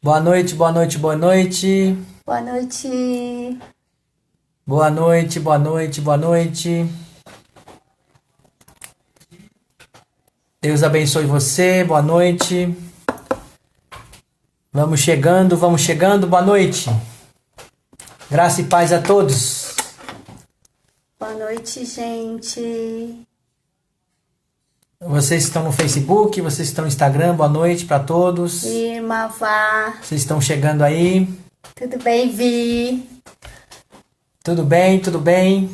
Boa noite, boa noite, boa noite. Boa noite. Boa noite, boa noite, boa noite. Deus abençoe você, boa noite. Vamos chegando, boa noite. Graça e paz a todos. Boa noite, gente. Vocês estão no Facebook, vocês estão no Instagram, boa noite para todos. Irmã Vá. Vocês estão chegando aí. Tudo bem, Vi? Tudo bem, tudo bem.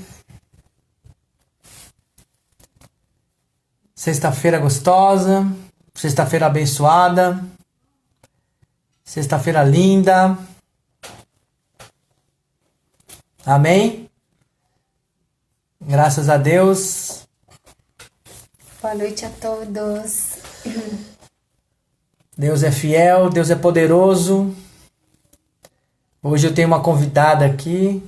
Sexta-feira gostosa, sexta-feira abençoada, sexta-feira linda. Amém? Graças a Deus. Boa noite a todos. Deus é fiel, Deus é poderoso. Hoje eu tenho uma convidada aqui.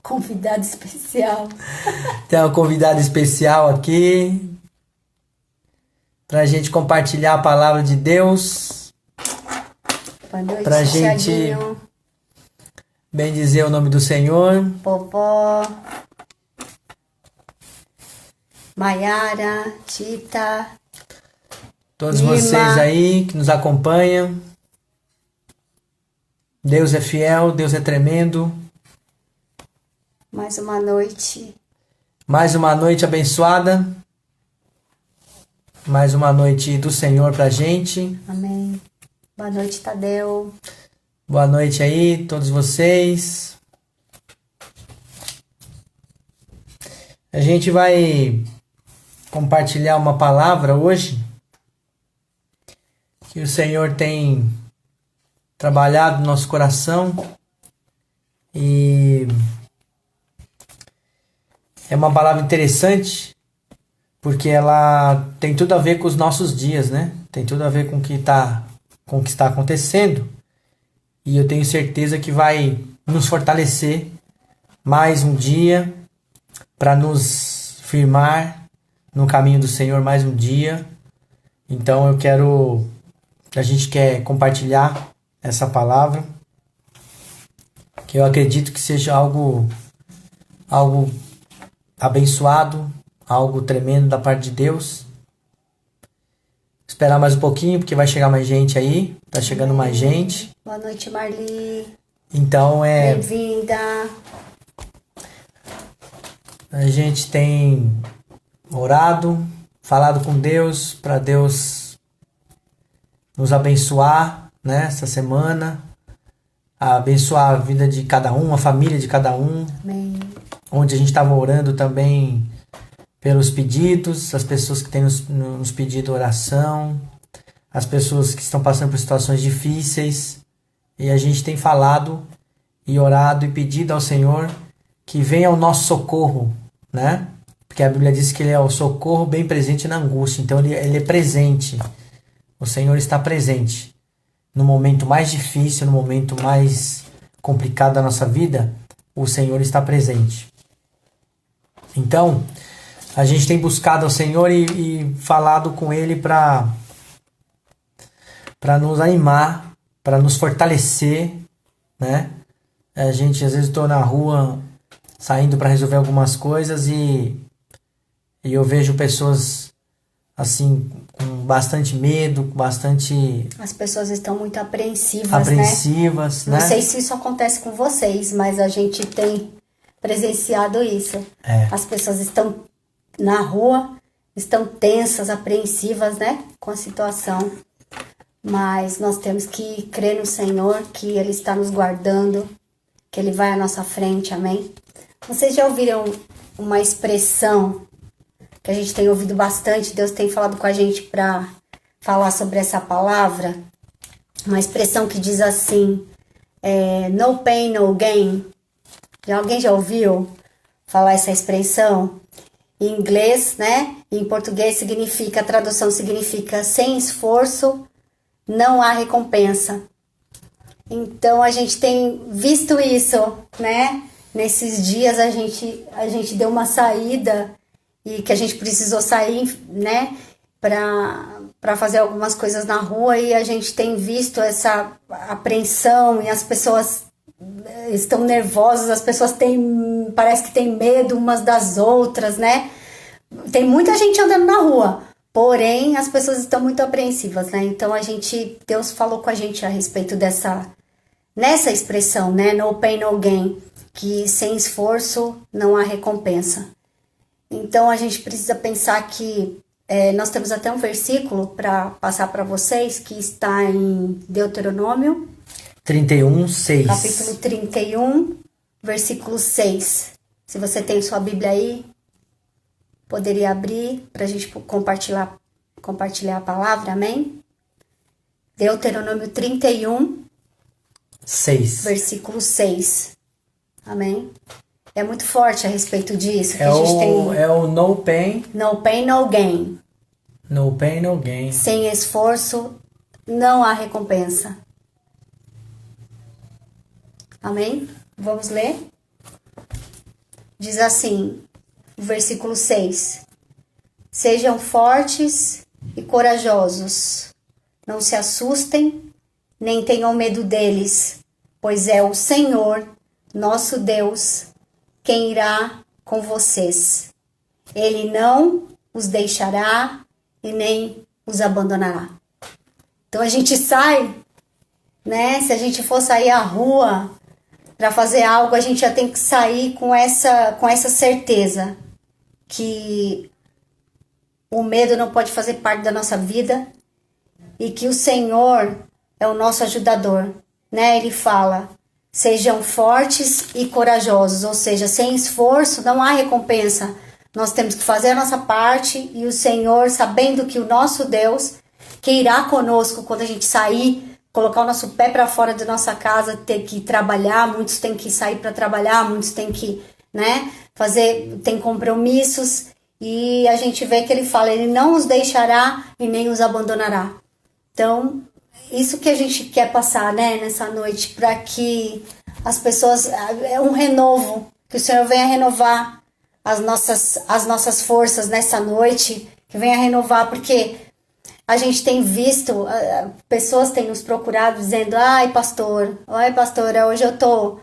Convidado especial. Tem uma convidada especial aqui pra gente compartilhar a palavra de Deus. Boa noite, Pra gente Thiaguinho, bendizer o nome do Senhor. Vovó, Maiara, Tita, Todos Irmã. vocês aí que nos acompanham. Deus é fiel, Deus é tremendo. mais uma noite. Mais uma noite abençoada. Mais uma noite do Senhor pra gente. Amém. Boa noite, Tadeu. Boa noite aí, todos vocês. A gente vai compartilhar uma palavra hoje que o Senhor tem trabalhado no nosso coração e é uma palavra interessante porque ela tem tudo a ver com os nossos dias, né? Tem tudo a ver com o que está acontecendo e eu tenho certeza que vai nos fortalecer mais um dia para nos firmar no caminho do Senhor mais um dia. Então a gente quer compartilhar essa palavra, que eu acredito que seja algo abençoado, algo tremendo da parte de Deus. Esperar mais um pouquinho, porque vai chegar mais gente aí, tá chegando mais gente. Boa noite, Marli. Então Bem-vinda. a gente tem orado, falado com Deus, para Deus nos abençoar, né, essa semana, abençoar a vida de cada um, a família de cada um, Amém. onde a gente estava orando também pelos pedidos, as pessoas que têm nos pedido oração, as pessoas que estão passando por situações difíceis, e a gente tem falado e orado e pedido ao Senhor que venha ao nosso socorro, né? Porque a Bíblia diz que Ele é o socorro bem presente na angústia, então Ele é presente, o Senhor está presente. No momento mais difícil, no momento mais complicado da nossa vida, o Senhor está presente. Então, a gente tem buscado ao Senhor e falado com Ele para nos animar, para nos fortalecer, né? A gente, às vezes, estou na rua saindo para resolver algumas coisas e eu vejo pessoas assim com bastante medo, com bastante As pessoas estão muito apreensivas, apreensivas, né? né? Não sei se isso acontece com vocês, mas a gente tem presenciado isso. É. As pessoas estão na rua, estão tensas, apreensivas, né? Com a situação. Mas nós temos que crer no Senhor, que Ele está nos guardando, que Ele vai à nossa frente, amém? Vocês já ouviram uma expressão que a gente tem ouvido bastante, Deus tem falado com a gente para falar sobre essa palavra? Uma expressão que diz assim, no pain, no gain. Alguém já ouviu falar essa expressão? Em inglês, né? Em português significa, a tradução significa sem esforço não há recompensa. Então a gente tem visto isso, né? Nesses dias a gente deu uma saída e que a gente precisou sair, né? para fazer algumas coisas na rua e a gente tem visto essa apreensão e as pessoas estão nervosas, as pessoas parece que têm medo umas das outras, né? Tem muita gente andando na rua, porém as pessoas estão muito apreensivas, né? Então Deus falou com a gente a respeito nessa expressão, né? No pain, no gain, que sem esforço não há recompensa. Então a gente precisa pensar que nós temos até um versículo para passar para vocês que está em Deuteronômio 31, 6. Capítulo 31, versículo 6. Se você tem sua Bíblia aí, poderia abrir para a gente compartilhar a palavra, amém? Deuteronômio 31, 6. versículo 6. Amém? É muito forte a respeito disso. Que a gente é o no pain. No pain, no gain. No pain, no gain. Sem esforço, não há recompensa. Amém? Vamos ler? Diz assim, versículo 6. Sejam fortes e corajosos. Não se assustem, nem tenham medo deles, pois é o Senhor, nosso Deus, quem irá com vocês. Ele não os deixará e nem os abandonará. Então a gente sai, né? Se a gente for sair à rua para fazer algo, a gente já tem que sair com essa certeza que o medo não pode fazer parte da nossa vida e que o Senhor é o nosso ajudador, né? Ele fala: sejam fortes e corajosos, ou seja, sem esforço não há recompensa. Nós temos que fazer a nossa parte e o Senhor, sabendo que o nosso Deus, que irá conosco quando a gente sair, colocar o nosso pé para fora da nossa casa, ter que trabalhar, muitos têm que sair para trabalhar, muitos têm que, né, tem compromissos, e a gente vê que ele fala, ele não os deixará e nem os abandonará. Então, isso que a gente quer passar, né, nessa noite, para que as pessoas, é um renovo, que o Senhor venha renovar as nossas forças nessa noite, que venha renovar, porque a gente tem visto, pessoas têm nos procurado dizendo, ai pastora, hoje eu tô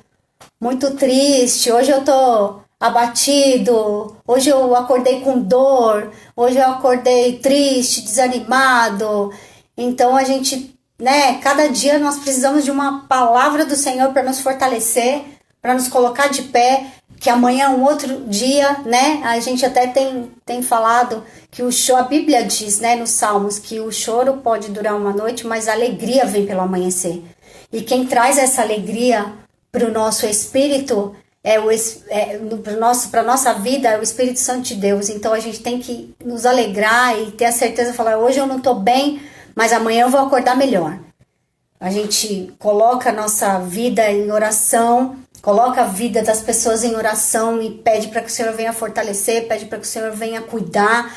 muito triste, hoje eu tô abatido, hoje eu acordei com dor, hoje eu acordei triste, desanimado. Então a gente, né, cada dia nós precisamos de uma palavra do Senhor para nos fortalecer, para nos colocar de pé, que amanhã é um outro dia, né? A gente até tem falado que a Bíblia diz, né, nos Salmos, que o choro pode durar uma noite, mas a alegria vem pelo amanhecer. E quem traz essa alegria para o nosso espírito, para a nossa vida, é o Espírito Santo de Deus. Então a gente tem que nos alegrar e ter a certeza de falar, hoje eu não estou bem, mas amanhã eu vou acordar melhor. A gente coloca a nossa vida em oração, coloca a vida das pessoas em oração e pede para que o Senhor venha fortalecer, pede para que o Senhor venha cuidar,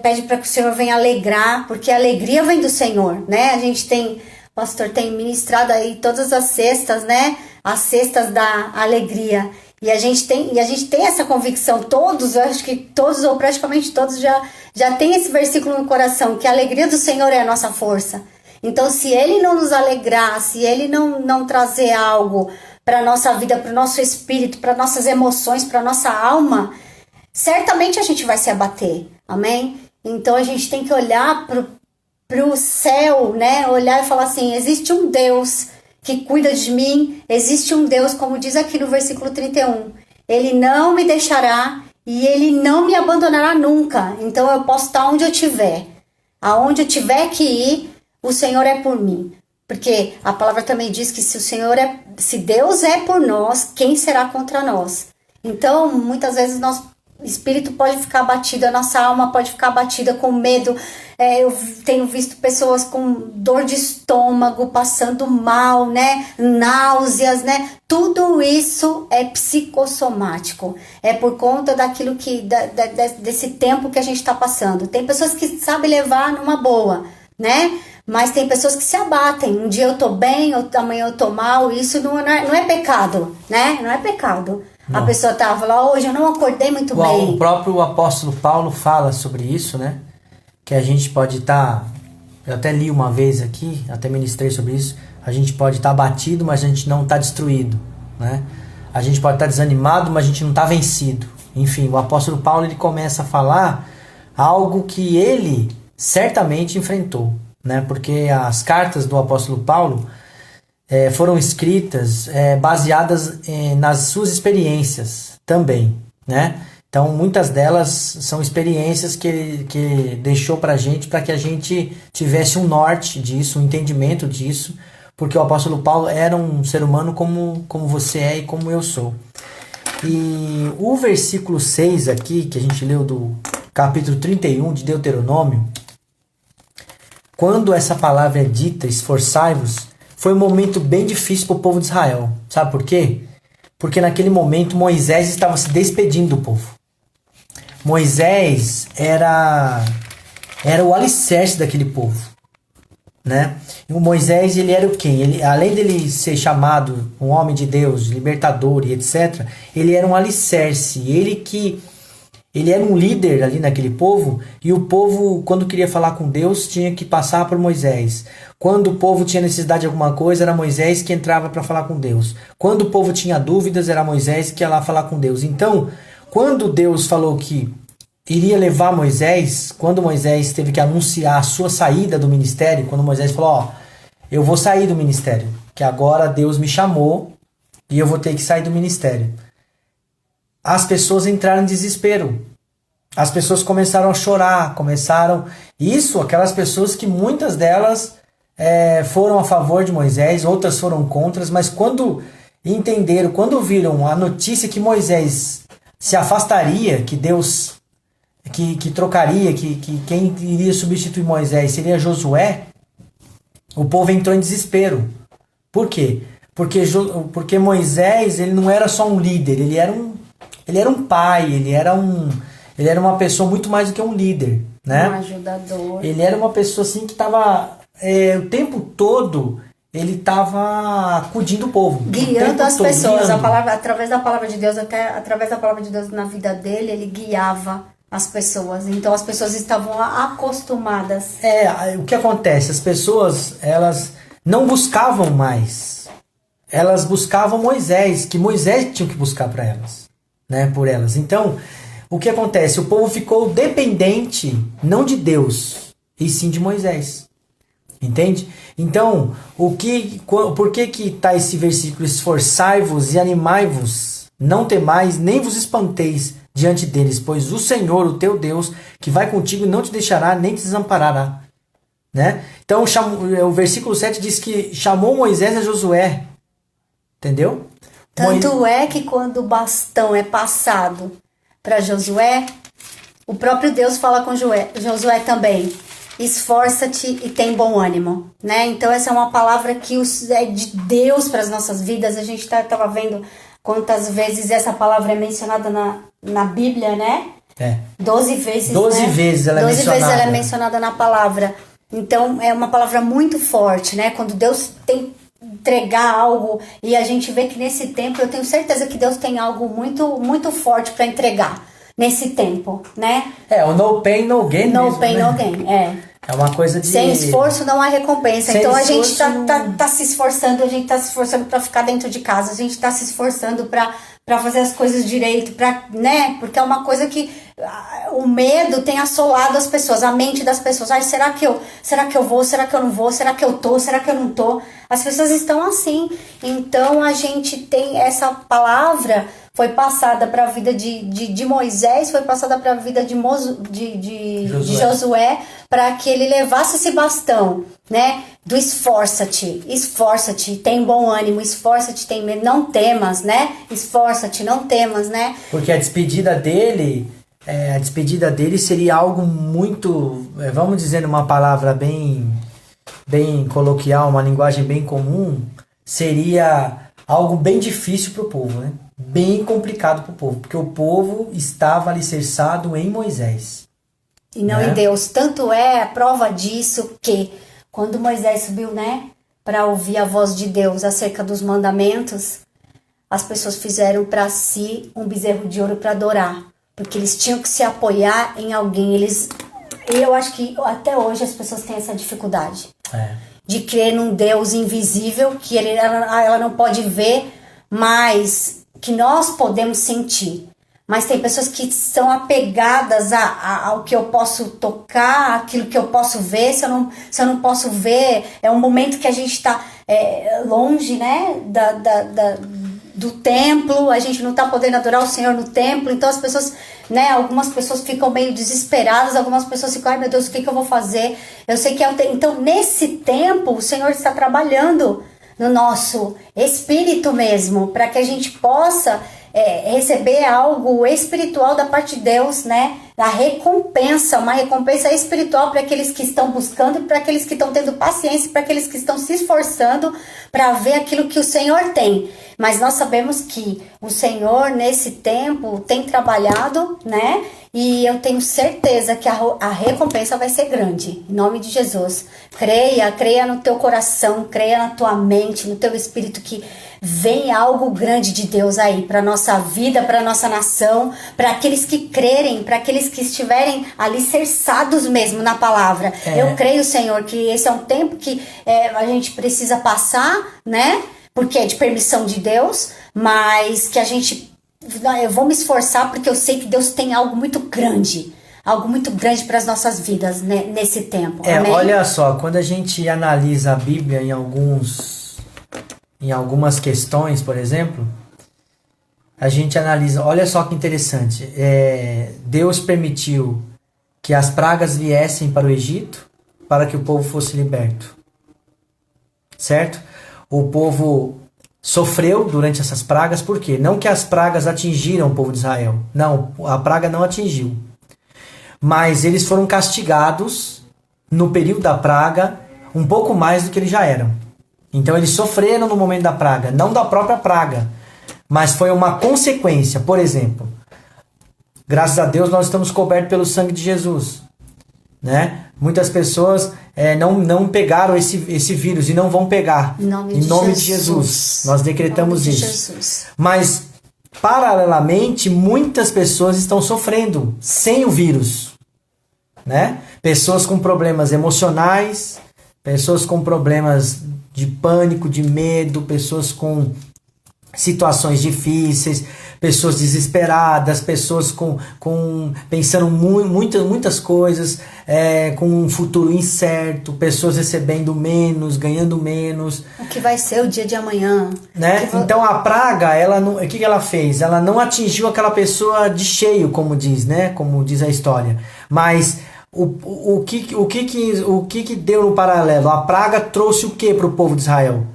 pede para que o Senhor venha alegrar, porque a alegria vem do Senhor, né? A gente o pastor tem ministrado aí todas as sextas, né? As sextas da alegria. E a gente tem essa convicção, todos, eu acho que todos ou praticamente todos já tem esse versículo no coração, que a alegria do Senhor é a nossa força. Então, se Ele não nos alegrar, se Ele não trazer algo para a nossa vida, para o nosso espírito, para nossas emoções, para a nossa alma, certamente a gente vai se abater, amém? Então, a gente tem que olhar para o céu, né? Olhar e falar assim, existe um Deus que cuida de mim, existe um Deus, como diz aqui no versículo 31, Ele não me deixará e Ele não me abandonará nunca. Então, eu posso estar onde eu estiver, aonde eu tiver que ir, o Senhor é por mim. Porque a palavra também diz que se Deus é por nós, quem será contra nós? Então, muitas vezes nosso espírito pode ficar abatido, a nossa alma pode ficar abatida com medo. Eu tenho visto pessoas com dor de estômago, passando mal, né? Náuseas, né? Tudo isso é psicossomático. É por conta daquilo desse tempo que a gente está passando. Tem pessoas que sabem levar numa boa, né? Mas tem pessoas que se abatem. Um dia eu tô bem, amanhã eu tô mal. Isso não é pecado, né? Não é pecado. Não. A pessoa tava lá, hoje eu não acordei muito bem. O próprio apóstolo Paulo fala sobre isso, né? que a gente pode estar, eu até li uma vez aqui, até ministrei sobre isso, a gente pode estar abatido, mas a gente não está destruído, né? A gente pode estar desanimado, mas a gente não está vencido. Enfim, o apóstolo Paulo ele começa a falar algo que ele certamente enfrentou, né? Porque as cartas do apóstolo Paulo foram escritas baseadas nas suas experiências também, né? Então muitas delas são experiências que ele deixou para que a gente tivesse um norte disso, um entendimento disso, porque o apóstolo Paulo era um ser humano como você é e como eu sou. E o versículo 6 aqui, que a gente leu do capítulo 31 de Deuteronômio, quando essa palavra é dita, esforçai-vos, foi um momento bem difícil para o povo de Israel. Sabe por quê? Porque naquele momento Moisés estava se despedindo do povo. Moisés era o alicerce daquele povo, né? E o Moisés, ele era o quê? Além dele ser chamado um homem de Deus, libertador e etc., ele era um alicerce. Ele era um líder ali naquele povo, e o povo, quando queria falar com Deus, tinha que passar por Moisés. Quando o povo tinha necessidade de alguma coisa, era Moisés que entrava para falar com Deus. Quando o povo tinha dúvidas, era Moisés que ia lá falar com Deus. Então, quando Deus falou que iria levar Moisés, quando Moisés teve que anunciar a sua saída do ministério, quando Moisés falou, eu vou sair do ministério, que agora Deus me chamou e eu vou ter que sair do ministério. As pessoas entraram em desespero. As pessoas começaram a chorar, aquelas pessoas que muitas delas foram a favor de Moisés, outras foram contra, mas quando viram a notícia que Moisés se afastaria, que Deus que trocaria, que quem iria substituir Moisés seria Josué, o povo entrou em desespero. Por quê? Porque Moisés, ele não era só um líder, ele era um pai, ele era uma pessoa muito mais do que um líder, né? Um ajudador. Ele era uma pessoa assim que estava o tempo todo, ele estava acudindo o povo, guiando as pessoas, guiando. Através da palavra de Deus, através da palavra de Deus na vida dele, ele guiava as pessoas. Então as pessoas estavam acostumadas. O que acontece? As pessoas, elas não buscavam mais. Elas buscavam Moisés, que Moisés tinha que buscar para elas, né, por elas. Então, o que acontece? O povo ficou dependente, não de Deus, e sim de Moisés. Entende? Então, por que está esse versículo? Esforçai-vos e animai-vos, não temais, nem vos espanteis diante deles, pois o Senhor, o teu Deus, que vai contigo, não te deixará, nem te desamparará. Né? Então, o versículo 7 diz que chamou Moisés a Josué. Entendeu? Tanto é que quando o bastão é passado para Josué, o próprio Deus fala com Josué também. Esforça-te e tem bom ânimo, né? Então essa é uma palavra que é de Deus para as nossas vidas. A gente estava vendo quantas vezes essa palavra é mencionada na Bíblia, né? 12 vezes. 12 né? vezes ela é 12 mencionada. vezes ela é mencionada na palavra. Então é uma palavra muito forte, né? Quando Deus tem entregar algo, e a gente vê que nesse tempo, eu tenho certeza que Deus tem algo muito, muito forte para entregar nesse tempo, né? O no pain, no gain. No pain, no gain, É uma coisa de... Sem esforço não há recompensa. Então a gente tá se esforçando, para ficar dentro de casa, a gente tá se esforçando para fazer as coisas direito, né? Porque é uma coisa que o medo tem assolado as pessoas, a mente das pessoas. Será que eu vou? Será que eu não vou? Será que eu tô? Será que eu não tô? As pessoas estão assim. Então a gente tem essa palavra, foi passada para a vida de Moisés, foi passada para a vida de Josué, para que ele levasse esse bastão, né? Do esforça-te, tem bom ânimo, esforça-te, tem medo, não temas, né? Esforça-te, não temas, né? Porque a despedida dele seria algo muito, vamos dizer uma palavra bem coloquial, uma linguagem bem comum, seria algo bem difícil para o povo, né? Bem complicado para o povo, porque o povo estava alicerçado em Moisés. E não em Deus. Tanto é a prova disso que quando Moisés subiu, né, para ouvir a voz de Deus acerca dos mandamentos, as pessoas fizeram para si um bezerro de ouro para adorar, porque eles tinham que se apoiar em alguém. Eles E eu acho que até hoje as pessoas têm essa dificuldade. É. De crer num Deus invisível, que ela não pode ver, mas que nós podemos sentir. Mas tem pessoas que são apegadas ao que eu posso tocar, aquilo que eu posso ver. Se eu não posso ver, é um momento que a gente está longe, né, do templo, a gente não está podendo adorar o Senhor no templo, então as pessoas, né, algumas pessoas ficam meio desesperadas, algumas pessoas ficam, ai meu Deus, o que eu vou fazer? Eu sei que então nesse tempo o Senhor está trabalhando no nosso espírito mesmo, para que a gente possa receber algo espiritual da parte de Deus, né? A recompensa, uma recompensa espiritual para aqueles que estão buscando, para aqueles que estão tendo paciência, para aqueles que estão se esforçando para ver aquilo que o Senhor tem. Mas nós sabemos que o Senhor nesse tempo tem trabalhado, né? E eu tenho certeza que a recompensa vai ser grande, em nome de Jesus. Creia no teu coração, creia na tua mente, no teu espírito, que vem algo grande de Deus aí para nossa vida, para nossa nação, para aqueles que crerem, para aqueles que estiverem alicerçados mesmo na palavra. Eu creio, Senhor, que esse é um tempo que a gente precisa passar, né? Porque é de permissão de Deus, mas que eu vou me esforçar porque eu sei que Deus tem algo muito grande para as nossas vidas, né, nesse tempo. Amém? Olha só, quando a gente analisa a Bíblia em algumas questões, por exemplo, a gente analisa, olha só que interessante, Deus permitiu que as pragas viessem para o Egito para que o povo fosse liberto, certo? O povo sofreu durante essas pragas, por quê? Não que as pragas atingiram o povo de Israel, não, a praga não atingiu, mas eles foram castigados no período da praga um pouco mais do que eles já eram. Então eles sofreram no momento da praga, não da própria praga, mas foi uma consequência. Por exemplo, graças a Deus nós estamos cobertos pelo sangue de Jesus, né? Muitas pessoas não pegaram esse vírus e não vão pegar. Em nome de Jesus. Nós decretamos isso. Mas, paralelamente, muitas pessoas estão sofrendo sem o vírus, né? Pessoas com problemas emocionais, pessoas com problemas de pânico, de medo, pessoas com situações difíceis, pessoas desesperadas, pessoas pensando muitas coisas, com um futuro incerto, pessoas recebendo menos, ganhando menos. O que vai ser o dia de amanhã? Né? Então a praga, o que ela fez? Ela não atingiu aquela pessoa de cheio, como diz, né? Como diz a história. Mas o que deu no paralelo? A praga trouxe o que para o povo de Israel?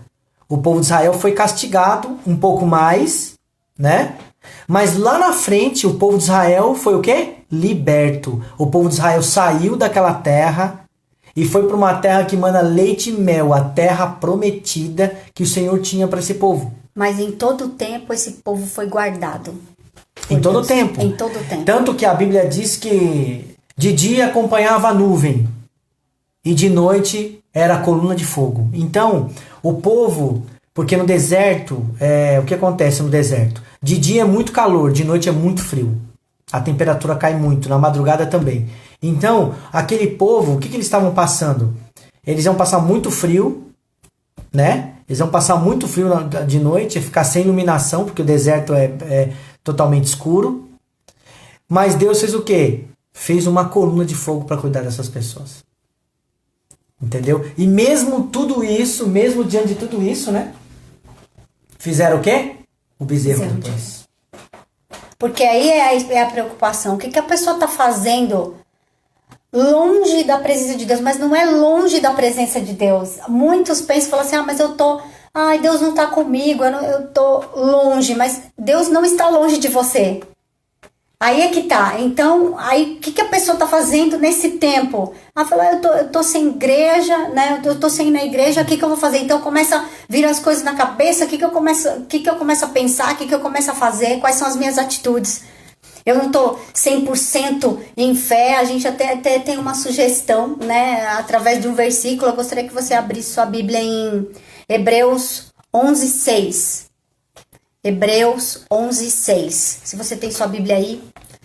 O povo de Israel foi castigado um pouco mais, né? Mas lá na frente, o povo de Israel foi o quê? Liberto. O povo de Israel saiu daquela terra e foi para uma terra que mana leite e mel, a terra prometida que o Senhor tinha para esse povo. Mas em todo o tempo esse povo foi guardado. Em todo o tempo. Em todo o tempo. Tanto que a Bíblia diz que de dia acompanhava a nuvem e de noite era a coluna de fogo. Então, o povo, porque no deserto, o que acontece no deserto? De dia é muito calor, de noite é muito frio. A temperatura cai muito, na madrugada também. Então, aquele povo, o que eles estavam passando? Eles iam passar muito frio, né? Eles iam passar muito frio de noite, ficar sem iluminação, porque o deserto é totalmente escuro. Mas Deus fez o quê? Fez uma coluna de fogo para cuidar dessas pessoas. Entendeu? E mesmo tudo isso, mesmo diante de tudo isso, né? Fizeram o quê? O bezerro depois. Porque aí é a preocupação. O que a pessoa está fazendo longe da presença de Deus? Mas não é longe da presença de Deus. Muitos pensam e falam assim, mas eu tô... Ai, Deus não está comigo, eu tô longe. Mas Deus não está longe de você. Aí é que tá. Então, aí o que a pessoa tá fazendo nesse tempo? Ela fala, eu tô sem igreja, né? Eu tô sem ir na igreja, o que eu vou fazer? Então começa a vir as coisas na cabeça, o que eu começo a pensar, o que eu começo a fazer, quais são as minhas atitudes. Eu não tô 100% em fé, a gente até tem uma sugestão, né? Através de um versículo, eu gostaria que você abrisse sua Bíblia em Hebreus 11:6. Hebreus 11:6. Se você tem sua Bíblia aí,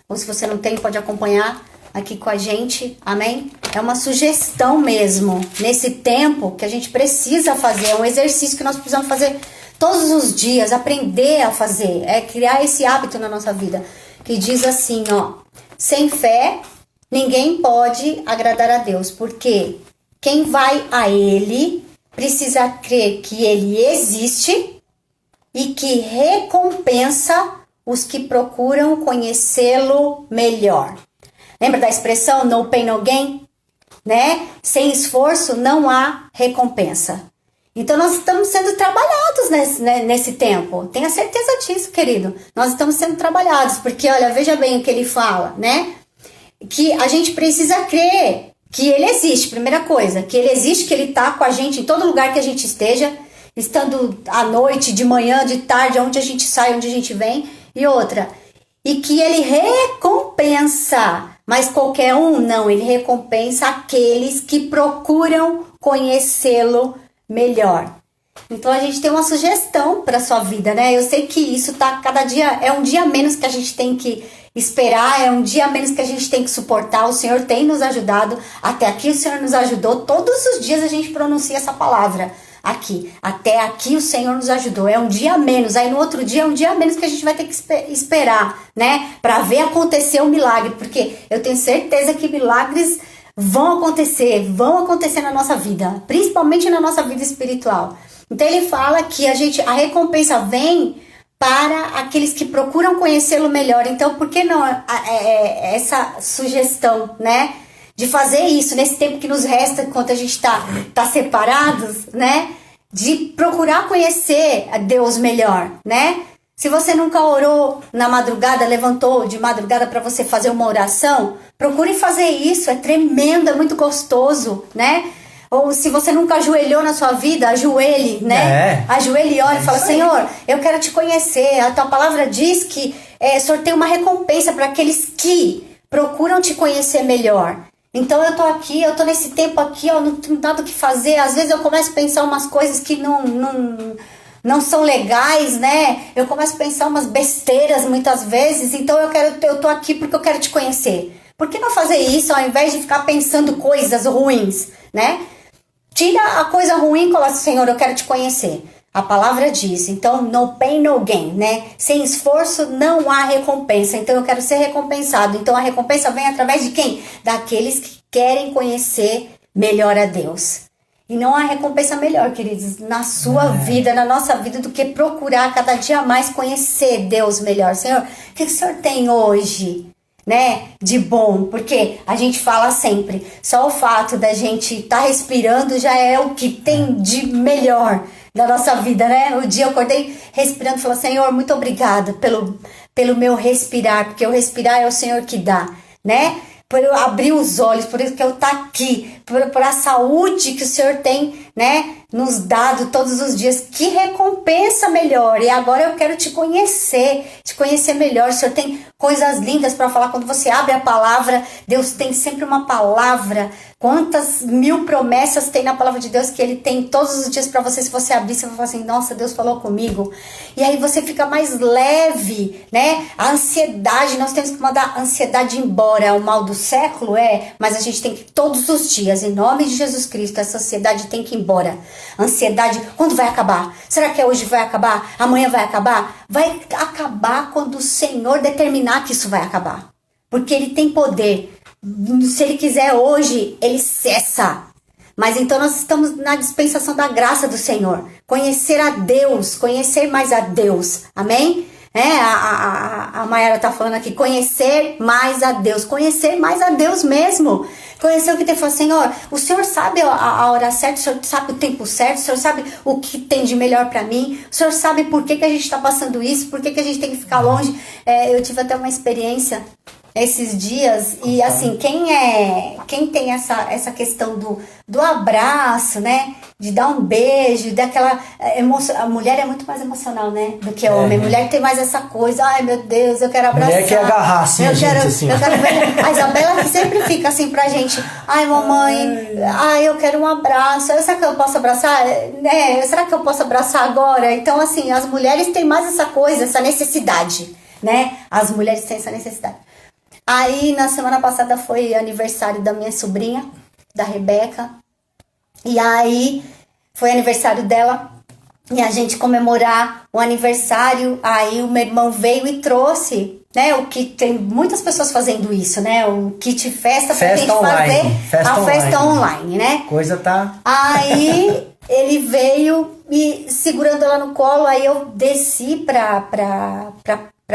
ou se você não tem, pode acompanhar aqui com a gente, amém? É uma sugestão mesmo, nesse tempo que a gente precisa fazer, é um exercício que nós precisamos fazer todos os dias, aprender a fazer, é criar esse hábito na nossa vida, que diz assim, ó, sem fé, ninguém pode agradar a Deus, porque quem vai a Ele precisa crer que Ele existe e que recompensa os que procuram conhecê-lo melhor. Lembra da expressão no pain, no gain? Né? Sem esforço não há recompensa. Então nós estamos sendo trabalhados nesse tempo. Tenha certeza disso, querido. Nós estamos sendo trabalhados, porque olha, veja bem o que ele fala, né? Que a gente precisa crer que ele existe, primeira coisa, que ele existe, que ele está com a gente em todo lugar que a gente esteja, estando à noite, de manhã, de tarde, onde a gente sai, onde a gente vem, e outra, e que ele recompensa, mas qualquer um não, ele recompensa aqueles que procuram conhecê-lo melhor. Então a gente tem uma sugestão para sua vida, né? Eu sei que isso tá cada dia, é um dia menos que a gente tem que esperar, é um dia menos que a gente tem que suportar. O Senhor tem nos ajudado, até aqui o Senhor nos ajudou, todos os dias a gente pronuncia essa palavra aqui, até aqui o Senhor nos ajudou, é um dia menos, aí no outro dia é um dia menos que a gente vai ter que esperar, né, para ver acontecer o milagre, porque eu tenho certeza que milagres vão acontecer na nossa vida, principalmente na nossa vida espiritual. Então ele fala que a recompensa vem para aqueles que procuram conhecê-lo melhor. Então, por que não essa sugestão, né? De fazer isso nesse tempo que nos resta, enquanto a gente tá separados, né? De procurar conhecer a Deus melhor, né? Se você nunca orou na madrugada, levantou de madrugada para você fazer uma oração, procure fazer isso, é tremendo, é muito gostoso, né? Ou se você nunca ajoelhou na sua vida, ajoelhe, né? Ajoelhe e ore e fala, Senhor, eu quero te conhecer. A tua palavra diz que o Senhor tem uma recompensa para aqueles que procuram te conhecer melhor. Então eu tô aqui, eu tô nesse tempo aqui, ó, não tenho nada o que fazer. Às vezes eu começo a pensar umas coisas que não são legais, né? Eu começo a pensar umas besteiras muitas vezes. Então eu tô aqui porque eu quero te conhecer. Por que não fazer isso ao invés de ficar pensando coisas ruins, né? Tira a coisa ruim e coloca, Senhor, eu quero te conhecer. A palavra diz, então, no pain, no gain, né? Sem esforço não há recompensa. Então, eu quero ser recompensado. Então, a recompensa vem através de quem? Daqueles que querem conhecer melhor a Deus. E não há recompensa melhor, queridos, na sua vida, na nossa vida, do que procurar cada dia mais conhecer Deus melhor. Senhor, o que o Senhor tem hoje, né, de bom? Porque a gente fala sempre, só o fato da gente estar respirando já é o que tem de melhor da nossa vida, né? O dia eu acordei respirando e falei, Senhor, muito obrigada pelo meu respirar, porque o respirar é o Senhor que dá, né? Por eu abrir os olhos, por isso que eu tá aqui, por a saúde que o Senhor tem, né, nos dado todos os dias. Que recompensa melhor. E agora eu quero te conhecer melhor. O Senhor tem coisas lindas para falar. Quando você abre a palavra, Deus tem sempre uma palavra. Quantas mil promessas tem na palavra de Deus que Ele tem todos os dias para você. Se você abrir, você vai falar assim, nossa, Deus falou comigo. E aí você fica mais leve, né? A ansiedade, nós temos que mandar a ansiedade embora. É o mal do século, mas a gente tem que todos os dias, em nome de Jesus Cristo, essa ansiedade tem que ir embora. Ansiedade, quando vai acabar? Será que hoje vai acabar? Amanhã vai acabar? Vai acabar quando o Senhor determinar que isso vai acabar. Porque Ele tem poder. Se Ele quiser hoje, Ele cessa. Mas então nós estamos na dispensação da graça do Senhor. Conhecer a Deus, conhecer mais a Deus. Amém? A Mayara tá falando aqui, conhecer mais a Deus mesmo. Conhecer o que tem que falar, Senhor, o Senhor sabe a hora certa, o Senhor sabe o tempo certo, o Senhor sabe o que tem de melhor para mim, o Senhor sabe por que a gente tá passando isso, por que a gente tem que ficar longe. Eu tive até uma experiência esses dias, e assim, quem tem essa questão do abraço, né, de dar um beijo, daquela emoção, a mulher é muito mais emocional, né, do que o homem. A mulher tem mais essa coisa, ai meu Deus, eu quero abraçar. Mulher quer agarrar assim, eu quero ver. A Isabela que sempre fica assim pra gente, ai mamãe, ai eu quero um abraço, será que eu posso abraçar? Será que eu posso abraçar agora? Então assim, as mulheres têm mais essa coisa, essa necessidade, né, as mulheres têm essa necessidade. Aí, na semana passada foi aniversário da minha sobrinha, da Rebeca. E aí, foi aniversário dela. E a gente comemorar o aniversário. Aí, o meu irmão veio e trouxe, né? O que tem muitas pessoas fazendo isso, né? O kit festa pra gente online. fazer a festa online, né? Coisa tá... Aí, ele veio e segurando ela no colo. Aí, eu desci pra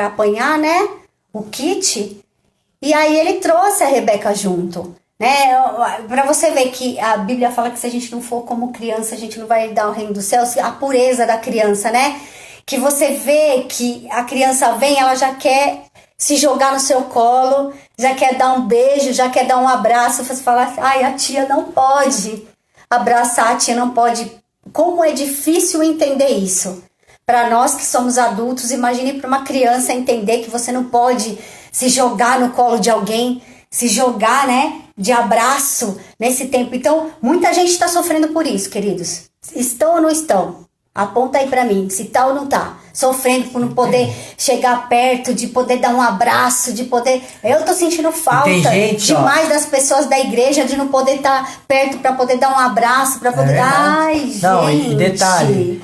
apanhar, né? O kit. E aí ele trouxe a Rebeca junto, né? Pra você ver que a Bíblia fala que se a gente não for como criança, a gente não vai dar o reino dos céus, a pureza da criança, né? Que você vê que a criança vem, ela já quer se jogar no seu colo, já quer dar um beijo, já quer dar um abraço. Você fala, ai, a tia não pode abraçar, a tia não pode. Como é difícil entender isso. Para nós que somos adultos, imagine para uma criança entender que você não pode se jogar no colo de alguém, se jogar, né, de abraço nesse tempo. Então, muita gente está sofrendo por isso, queridos. Estão ou não estão? Aponta aí para mim, se tá ou não tá. Sofrendo por não poder chegar perto, de poder dar um abraço, de poder... Eu tô sentindo falta demais das pessoas da igreja, de não poder estar perto para poder dar um abraço, para poder... Ai, gente! Não, e detalhe,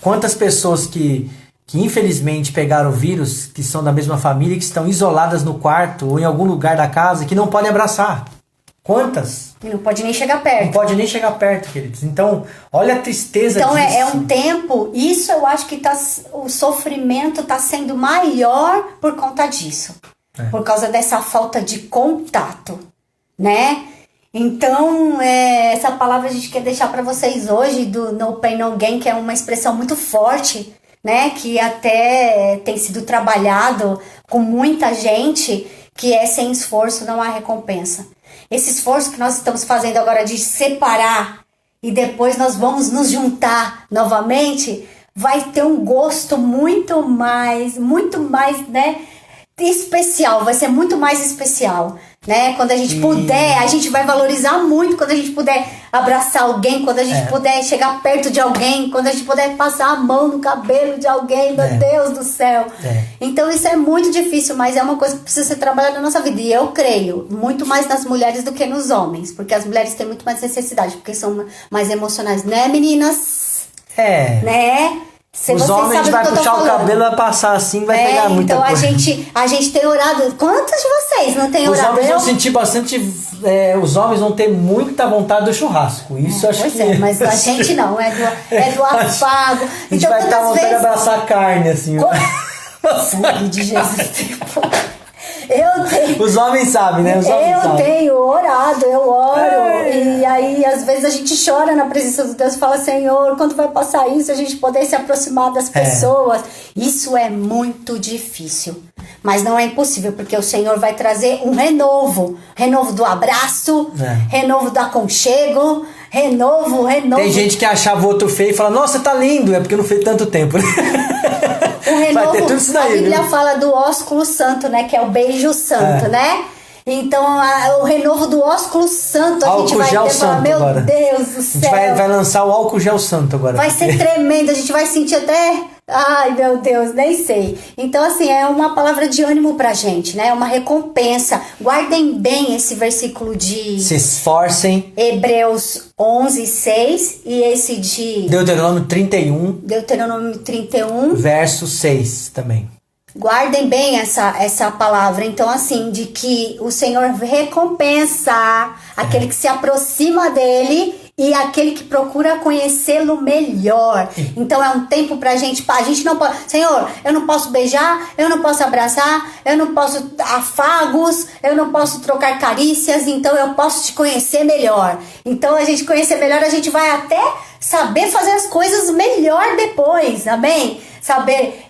quantas pessoas que infelizmente pegaram o vírus, que são da mesma família, que estão isoladas no quarto ou em algum lugar da casa, que não podem abraçar. Quantas? E não pode nem chegar perto. Não pode nem chegar perto, queridos. Então, olha a tristeza disso. Então, é um tempo... Isso eu acho que o sofrimento está sendo maior por conta disso. Por causa dessa falta de contato, né? Então, essa palavra a gente quer deixar para vocês hoje, do No Pain, No Gain, que é uma expressão muito forte, né, que até tem sido trabalhado com muita gente, que é sem esforço não há recompensa. Esse esforço que nós estamos fazendo agora de separar e depois nós vamos nos juntar novamente, vai ter um gosto muito mais, né, especial, vai ser muito mais especial, né? Quando a gente puder, a gente vai valorizar muito quando a gente puder abraçar alguém, quando a gente puder chegar perto de alguém, quando a gente puder passar a mão no cabelo de alguém, meu Deus do céu. Então isso é muito difícil, mas é uma coisa que precisa ser trabalhada na nossa vida, e eu creio muito mais nas mulheres do que nos homens, porque as mulheres têm muito mais necessidade, porque são mais emocionais, né, meninas? Né? Os homens, a gente vai puxar o cabelo, vai passar assim, vai pegar muita coisa. Então a gente tem orado. Quantos de vocês não tem orado? Os homens vão sentir bastante. Os homens vão ter muita vontade do churrasco. Isso acho que. Mas a gente não, é do afago. A gente vai estar vontade de abraçar a carne, assim. Sangue de Jesus. Eu tenho. Os homens sabem, né? Os homens sabem. Tenho orado, eu oro. E aí, às vezes, a gente chora na presença de Deus e fala: Senhor, quando vai passar isso, a gente poder se aproximar das pessoas. Isso é muito difícil. Mas não é impossível, porque o Senhor vai trazer um renovo. Renovo do abraço, renovo do aconchego, renovo. Tem gente que achava o outro feio e fala: nossa, tá lindo. É porque não fez tanto tempo. O renovo, vai ter tudo isso daí, a Bíblia viu? fala do ósculo santo, né? Que é o beijo santo, né? Então, o renovo do ósculo santo, a gente vai ter, falar, meu agora. Deus do céu. A gente vai lançar o álcool gel santo agora. Vai ser tremendo, a gente vai sentir até... Ai, meu Deus, nem sei. Então, assim, é uma palavra de ânimo pra gente, né? Uma recompensa. Guardem bem esse versículo de... Se esforcem. Hebreus 11:6 e esse de... Deuteronômio 31. Deuteronômio 31. Verso 6 também. Guardem bem essa palavra. Então, assim, de que o Senhor recompensa aquele que se aproxima dele e aquele que procura conhecê-lo melhor. Então, é um tempo pra gente... A gente não pode... Senhor, eu não posso beijar, eu não posso abraçar, eu não posso afagos, eu não posso trocar carícias, então eu posso te conhecer melhor. Então, a gente conhecer melhor, a gente vai até saber fazer as coisas melhor depois, amém? Saber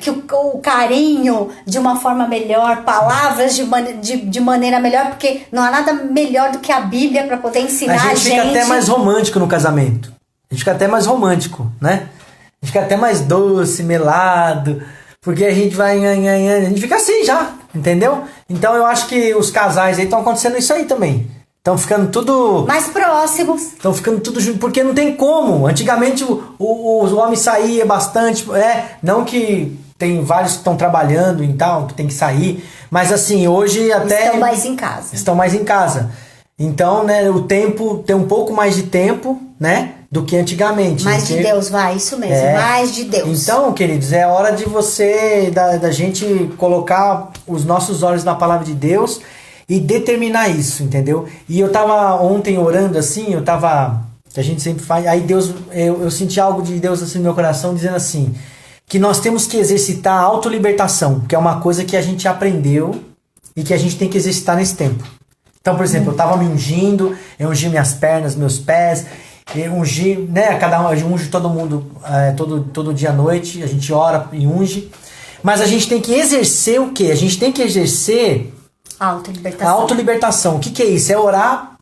que o carinho de uma forma melhor, palavras de maneira melhor, porque não há nada melhor do que a Bíblia para poder ensinar a gente. Fica até mais romântico no casamento. A gente fica até mais romântico, né? A gente fica até mais doce, melado, porque a gente vai... A gente fica assim já, entendeu? Então eu acho que os casais aí estão acontecendo isso aí também. Estão ficando tudo... mais próximos. Estão ficando tudo junto, porque não tem como. Antigamente o homem saía bastante, não que tem vários que estão trabalhando e tal, que tem que sair. Mas assim, hoje até... Estão mais em casa. Estão mais em casa. Então, né, o tempo, tem um pouco mais de tempo, né, do que antigamente. Mais de Deus, vai, isso mesmo, mais de Deus. Então, queridos, é hora de você, da gente colocar os nossos olhos na palavra de Deus e determinar isso, entendeu? E eu tava ontem orando assim, a gente sempre faz, aí Deus, eu senti algo de Deus assim no meu coração, dizendo assim, que nós temos que exercitar a autolibertação, que é uma coisa que a gente aprendeu e que a gente tem que exercitar nesse tempo. Então, por exemplo, eu tava me ungindo, eu ungi minhas pernas, meus pés, eu ungi, né, eu unge todo mundo todo dia à noite, a gente ora e unge, mas a gente tem que exercer o quê? A gente tem que exercer a autolibertação. A autolibertação. O que é isso? É orar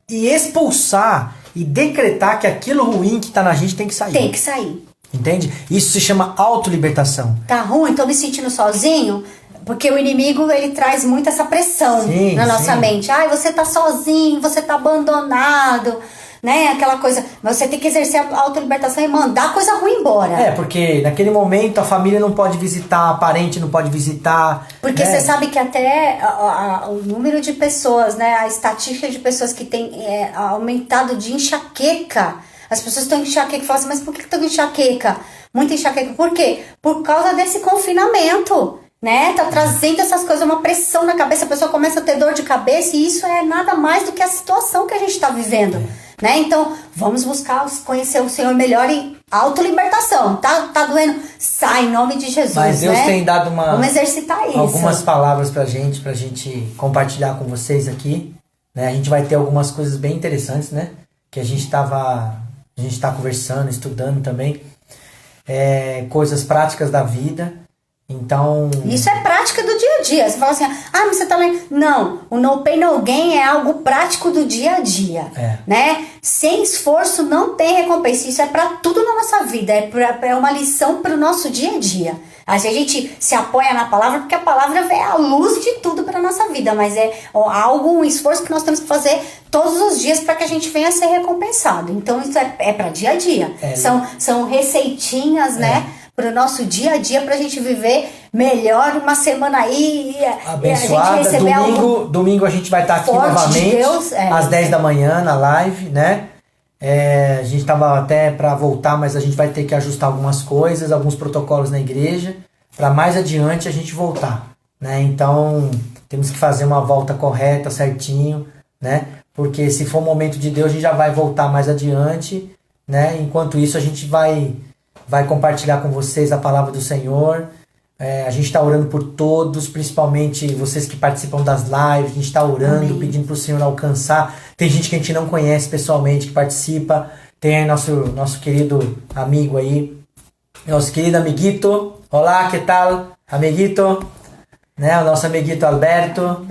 e expulsar e decretar que aquilo ruim que tá na gente tem que sair. Tem que sair. Entende? Isso se chama autolibertação. Tá ruim, tô me sentindo sozinho, porque o inimigo, ele traz muito essa pressão na nossa mente. Ai, você tá sozinho, você tá abandonado, né? Aquela coisa. Mas você tem que exercer a autolibertação e mandar a coisa ruim embora. Porque naquele momento a família não pode visitar, a parente não pode visitar. Porque você sabe que até o número de pessoas, né? A estatística de pessoas que tem aumentado de enxaqueca. As pessoas estão enxaqueca e falam assim, mas por que estão enxaqueca? Muita enxaqueca. Por quê? Por causa desse confinamento, né? Tá trazendo essas coisas, uma pressão na cabeça, a pessoa começa a ter dor de cabeça e isso é nada mais do que a situação que a gente está vivendo, né? Então, vamos buscar conhecer o Senhor melhor e autolibertação. Tá doendo? Sai em nome de Jesus, mas Deus, né? tem dado vamos exercitar isso. Algumas palavras pra gente compartilhar com vocês aqui, né? A gente vai ter algumas coisas bem interessantes, né? Que a gente tá conversando, estudando também, coisas práticas da vida. Então... Isso é prática do dia a dia. Você fala assim, mas você tá lendo... Não, o No Pain No Gain é algo prático do dia a dia, né? Sem esforço não tem recompensa. Isso é pra tudo na nossa vida, é uma lição pro nosso dia a dia. A gente se apoia na palavra porque a palavra é a luz de tudo para nossa vida, mas é um esforço que nós temos que fazer todos os dias para que a gente venha a ser recompensado. Então isso é para dia a dia. São receitinhas, né? Para o nosso dia a dia, para a gente viver melhor uma semana aí. Abençoada. A gente receber domingo a gente vai estar aqui novamente, Deus, às 10 da manhã, na live, né? A gente estava até para voltar, mas a gente vai ter que ajustar algumas coisas, alguns protocolos na igreja, para mais adiante a gente voltar, né? Então, temos que fazer uma volta correta, certinho, né? Porque se for o momento de Deus, a gente já vai voltar mais adiante, né? Enquanto isso, a gente vai compartilhar com vocês a palavra do Senhor. A gente está orando por todos, principalmente vocês que participam das lives. A gente está orando, Amém. Pedindo para o Senhor alcançar. Tem gente que a gente não conhece pessoalmente, que participa. Tem aí nosso querido amigo aí, nosso querido amiguito. Olá, que tal, amiguito? Né? O nosso amiguito Alberto,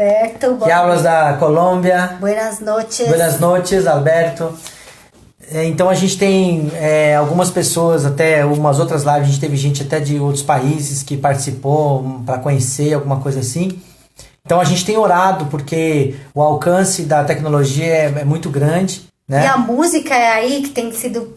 que hablas da Colômbia. Buenas noches. Buenas noches, Alberto. Então a gente tem algumas pessoas, até umas outras lives, a gente teve gente até de outros países que participou para conhecer, alguma coisa assim. Então a gente tem orado porque o alcance da tecnologia é muito grande, né? E a música é aí que tem sido,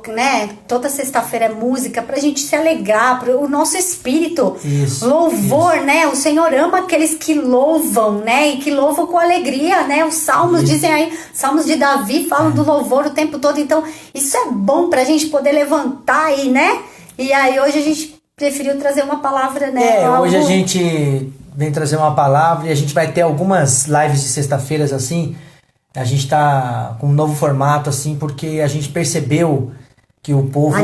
né? Toda sexta-feira é música pra gente se alegrar, pro nosso espírito. Isso, louvor, isso. Né? O Senhor ama aqueles que louvam, né? E que louvam com alegria, né? Os salmos dizem aí, salmos de Davi falam do louvor o tempo todo. Então, isso é bom pra gente poder levantar aí, né? E aí hoje a gente preferiu trazer uma palavra, né? Hoje a gente vem trazer uma palavra e a gente vai ter algumas lives de sexta-feiras assim. A gente tá com um novo formato, assim, porque a gente percebeu que o povo... A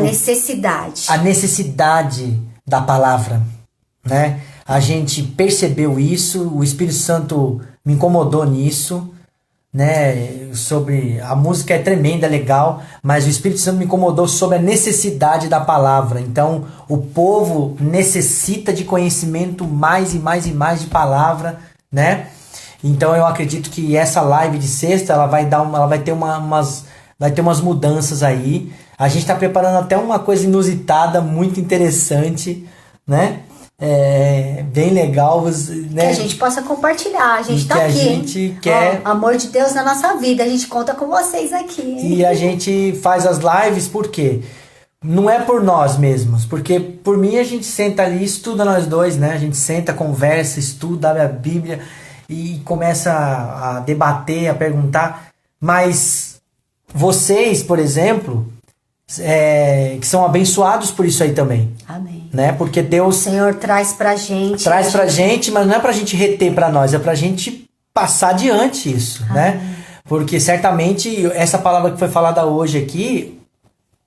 necessidade da palavra, né? A gente percebeu isso, o Espírito Santo me incomodou nisso, né? Sobre... A música é tremenda, é legal, mas o Espírito Santo me incomodou sobre a necessidade da palavra. Então, o povo necessita de conhecimento mais e mais e mais de palavra, né? Então eu acredito que essa live de sexta ela vai ter umas mudanças aí. A gente está preparando até uma coisa inusitada, muito interessante, né? Bem legal, né? Que a gente possa compartilhar. A gente está aqui. A gente quer... amor de Deus na nossa vida. A gente conta com vocês aqui. E a gente faz as lives por quê? não é por nós mesmos, porque por mim a gente senta ali e estuda nós dois, né? A gente senta, conversa, estuda, abre a Bíblia e começa a debater, a perguntar. Mas vocês, por exemplo, que são abençoados por isso aí também. Amém. Né? Porque Deus... O Senhor traz pra gente. Traz pra gente, mas não é pra gente reter pra nós, é pra gente passar adiante isso, né? Porque certamente essa palavra que foi falada hoje aqui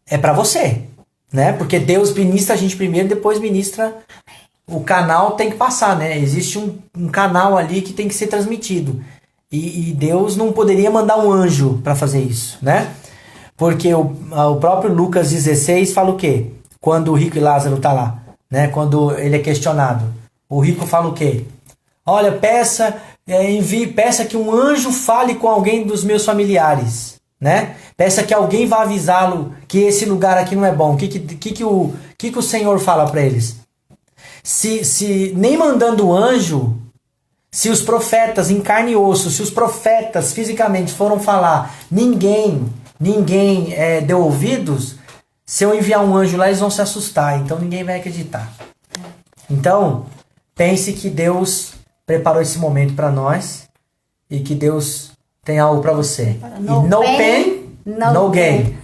é pra você, né? Porque Deus ministra a gente primeiro, depois ministra... O canal tem que passar, né? Existe um canal ali que tem que ser transmitido. E Deus não poderia mandar um anjo para fazer isso, né? Porque o próprio Lucas 16 fala o quê? Quando o rico e Lázaro tá lá, né? Quando ele é questionado. O rico fala o quê? Olha, peça que um anjo fale com alguém dos meus familiares, né? Peça que alguém vá avisá-lo que esse lugar aqui não é bom. O que o Senhor fala para eles? Se nem mandando o anjo, se os profetas em carne e osso, se os profetas fisicamente foram falar, ninguém deu ouvidos, se eu enviar um anjo lá, eles vão se assustar, então ninguém vai acreditar. Então, pense que Deus preparou esse momento para nós e que Deus tem algo para você. No pain, no gain.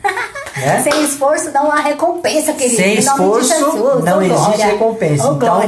Né? Sem esforço não há recompensa, querido. Sem esforço não existe recompensa. Então,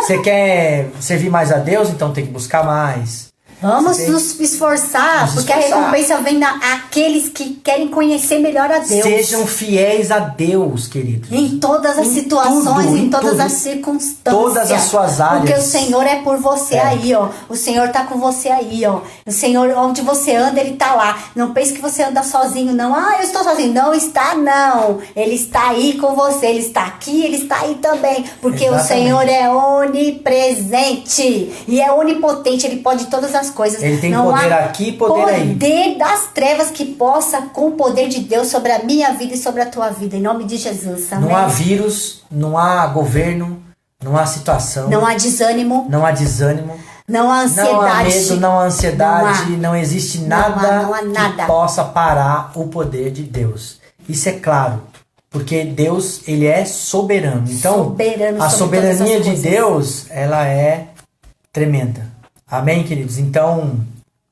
você quer servir mais a Deus, então tem que buscar mais. Vamos nos esforçar, porque a recompensa vem daqueles que querem conhecer melhor a Deus. Sejam fiéis a Deus, queridos. Em todas as situações, em todas as circunstâncias. Todas as suas áreas. Porque o Senhor é por você aí, ó. O Senhor tá com você aí, ó. O Senhor, onde você anda, Ele tá lá. Não pense que você anda sozinho, não. Ah, eu estou sozinho. Não está, não. Ele está aí com você. Ele está aqui, Ele está aí também. Porque o Senhor é onipresente. E é onipotente. Ele pode todas as coisas. Ele tem poder aqui e poder aí. Poder das trevas que possa, com o poder de Deus, sobre a minha vida e sobre a tua vida. Em nome de Jesus. Amém? Não há vírus, não há governo, não há situação. Não há desânimo. Não há desânimo. Não há ansiedade. Não há medo, não há ansiedade. Não existe nada, não há nada que possa parar o poder de Deus. Isso é claro. Porque Deus, Ele é soberano. Então, soberano a soberania de coisas. Deus, ela é tremenda. Amém, queridos? Então,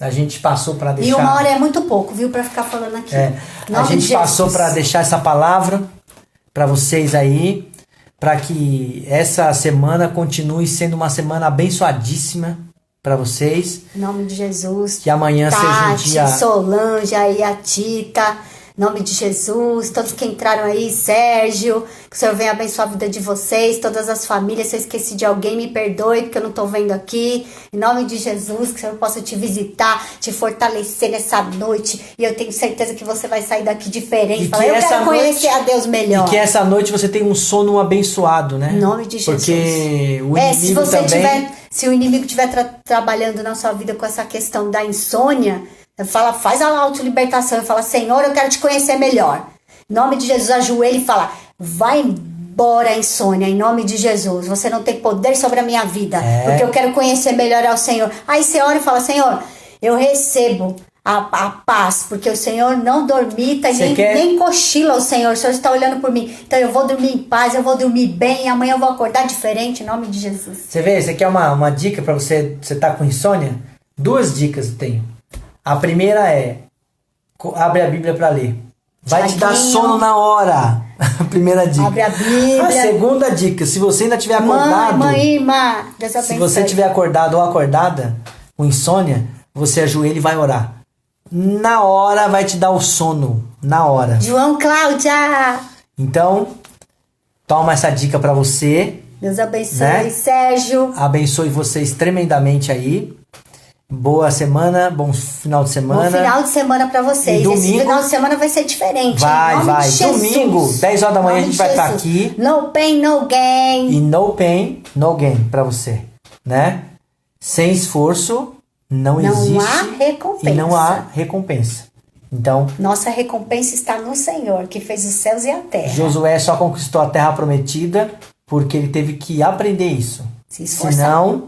a gente passou para deixar... E 1 hora é muito pouco, viu? Para ficar falando aqui. A gente passou para deixar essa palavra para vocês aí, para que essa semana continue sendo uma semana abençoadíssima para vocês. Em nome de Jesus. Que amanhã Tati, seja um dia... Solange, aí a Tita... Em nome de Jesus, todos que entraram aí, Sérgio, que o Senhor venha abençoar a vida de vocês, todas as famílias. Se eu esqueci de alguém, me perdoe, porque eu não estou vendo aqui. Em nome de Jesus, que o Senhor possa te visitar, te fortalecer nessa noite. E eu tenho certeza que você vai sair daqui diferente. E Falar, eu quero conhecer a Deus melhor. E que essa noite você tenha um sono abençoado, né? Em nome de Jesus. Porque o inimigo se você também... se o inimigo estiver trabalhando na sua vida com essa questão da insônia... Fala, faz a autolibertação e fala, Senhor, eu quero te conhecer melhor. Em nome de Jesus, ajoelha e fala, vai embora, insônia, em nome de Jesus. Você não tem poder sobre a minha vida, porque eu quero conhecer melhor ao Senhor. Aí você ora e fala, Senhor, eu recebo a paz, porque o Senhor não dormita, nem cochila o Senhor está olhando por mim. Então eu vou dormir em paz, eu vou dormir bem, e amanhã eu vou acordar diferente, em nome de Jesus. Você vê, você quer uma dica para você tá com insônia? 2 dicas eu tenho. A primeira é, abre a Bíblia para ler. Vai te dar sono na hora. A primeira dica. Abre a Bíblia. A segunda dica, se você ainda tiver acordado... Se você tiver acordado ou acordada com insônia, você ajoelha e vai orar. Na hora vai te dar o sono. Na hora. João Cláudia. Então, toma essa dica para você. Deus abençoe, né? Sérgio. Abençoe vocês tremendamente aí. Boa semana, bom final de semana. Bom final de semana pra vocês. E domingo, esse final de semana vai ser diferente. Vai. Domingo, 10 horas da manhã, a gente vai estar aqui. No pain, no gain. E no pain, no gain pra você, né? Sem esforço, não existe. Não há recompensa. E não há recompensa. Então, nossa recompensa está no Senhor, que fez os céus e a terra. Josué só conquistou a terra prometida porque ele teve que aprender isso. Se esforçar. Senão,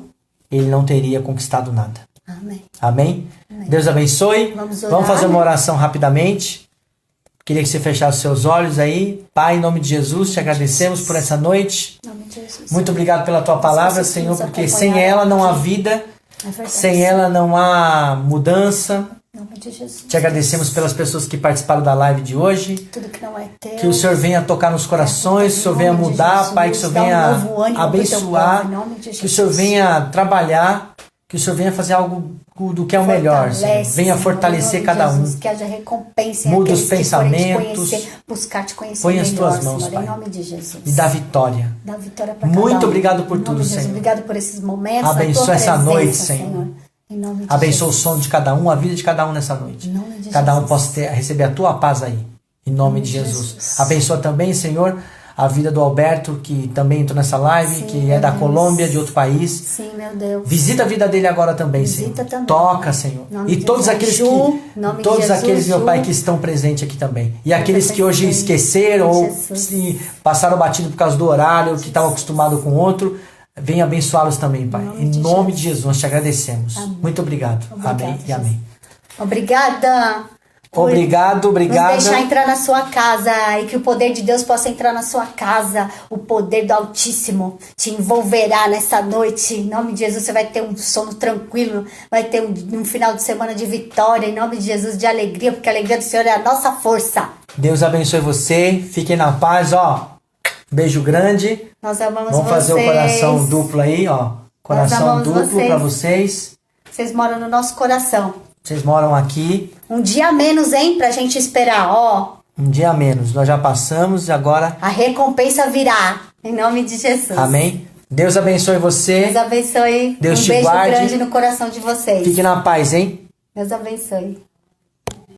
ele não teria conquistado nada. Amém. Amém? Amém. Deus abençoe. Vamos orar. Vamos fazer uma oração rapidamente. Queria que você fechasse os seus olhos aí. Pai, em nome de Jesus, te agradecemos por essa noite. Em nome de Jesus. Muito obrigado pela tua palavra, Senhor, porque sem ela não há vida, verdade, sem ela não há mudança. Em nome de Jesus. Te agradecemos pelas pessoas que participaram da live de hoje. Tudo que não é teu. Que o Senhor venha tocar nos corações, que o Senhor venha mudar, Pai, que o Senhor venha abençoar, que o Senhor venha trabalhar, que o Senhor venha fazer algo do que é o melhor, Senhor. Venha fortalecer cada um. Que haja recompensa em Muda os aqueles que forem te pensamentos. conhecer, buscar te conhecer Põe as melhor, tuas mãos, Senhor, Pai. em nome de Jesus. E dá vitória. Dá vitória para Muito cada um. obrigado por Em nome tudo, de Jesus. Senhor. Obrigado por esses momentos. Abençoa da tua essa presença, noite, Senhor. Em nome de Abençoa o Jesus. sono de cada um, a vida de cada um nessa noite. Em nome de Cada um Jesus. possa receber a tua paz aí. Em nome de Jesus. Abençoa também, Senhor, a vida do Alberto, que também entrou nessa live, Sim, que meu é da Deus. Colômbia, de outro país. Sim, meu Deus. Visita a vida dele agora também, Visita Senhor. também. Toca, Senhor. Em nome E de todos Jesus. aqueles Ju, que em nome de todos Jesus, aqueles, meu Ju. Pai, que estão presentes aqui também. E aqueles que hoje presente. esqueceram ou Jesus. se passaram batido por causa do horário, que estavam acostumados com outro, venha abençoá-los também, Pai. Em nome de Jesus, nós te agradecemos. Amém. Muito obrigado. Obrigada, Amém e Jesus. amém. Obrigada. por Obrigado, Nos obrigada. deixar entrar na sua casa e que o poder de Deus possa entrar na sua casa. O poder do Altíssimo te envolverá nessa noite. Em nome de Jesus, você vai ter um sono tranquilo, vai ter um final de semana de vitória. Em nome de Jesus, de alegria, porque a alegria do Senhor é a nossa força. Deus abençoe você. Fiquem na paz, ó. Beijo grande. Nós amamos Vamos vocês. fazer o coração duplo aí, ó. Coração amamos duplo vocês. pra vocês. Vocês moram no nosso coração. Vocês moram aqui. Um dia a menos, hein? Pra gente esperar, ó. Um dia a menos. Nós já passamos e agora. A recompensa virá. Em nome de Jesus. Amém. Deus abençoe você. Deus abençoe. Deus um te beijo guarde. grande no coração de vocês. Fique na paz, hein? Deus abençoe.